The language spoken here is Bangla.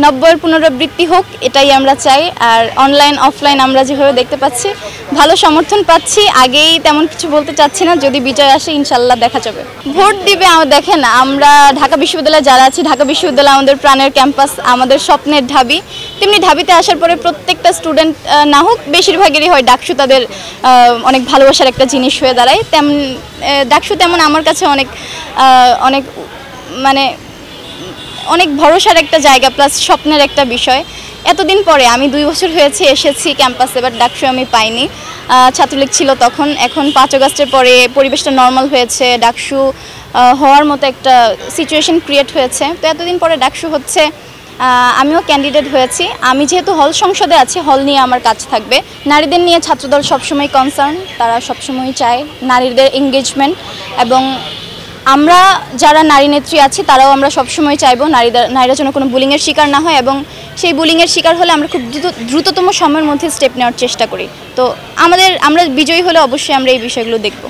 90-এর পুনরাবৃত্তি হোক, এটাই আমরা চাই। আর অনলাইন অফলাইন আমরা যেভাবে দেখতে পাচ্ছি ভালো সমর্থন পাচ্ছি। আগেই তেমন কিছু বলতে চাচ্ছি না, যদি বিজয় আসে ইনশাল্লাহ দেখা যাবে। ভোট দিবে দেখেন, আমরা ঢাকা বিশ্ববিদ্যালয়ে যারা আছি, ঢাকা বিশ্ববিদ্যালয় আমাদের প্রাণের ক্যাম্পাস, আমাদের স্বপ্নের ঢাবি। তেমনি ঢাবিতে আসার পরে প্রত্যেকটা স্টুডেন্ট না হোক, বেশিরভাগেরই হয় ডাকসু তাদের অনেক ভালোবাসার একটা জিনিস হয়ে দাঁড়ায়। ডাকসু তেমন আমার কাছে অনেক অনেক মানে অনেক ভরসার একটা জায়গা, প্লাস স্বপ্নের একটা বিষয়। এতদিন পরে আমি 2 বছর হয়েছে এসেছি ক্যাম্পাসে, বাট ডাকসু আমি পাইনি। ছাত্রলীগ ছিল তখন, এখন 5 আগস্টের পরে পরিবেশটা নর্মাল হয়েছে, ডাকসু হওয়ার মতো একটা সিচুয়েশন ক্রিয়েট হয়েছে। তো এতদিন পরে ডাকসু হচ্ছে, আমিও ক্যান্ডিডেট হয়েছি। আমি যেহেতু হল সংসদে আছি, হল নিয়ে আমার কাজ থাকবে। নারীদের নিয়ে ছাত্রদল সবসময় কনসার্ন, তারা সবসময় চায় নারীদের এঙ্গেজমেন্ট, এবং আমরা যারা নারী নেত্রী আছি তারাও আমরা সবসময় চাইবো নারীরা যেন কোনো বুলিংয়ের শিকার না হয়, এবং সেই বুলিংয়ের শিকার হলে আমরা খুব দ্রুততম সময়ের মধ্যে স্টেপ নেওয়ার চেষ্টা করি। তো আমরা বিজয়ী হলে অবশ্যই আমরা এই বিষয়গুলো দেখব।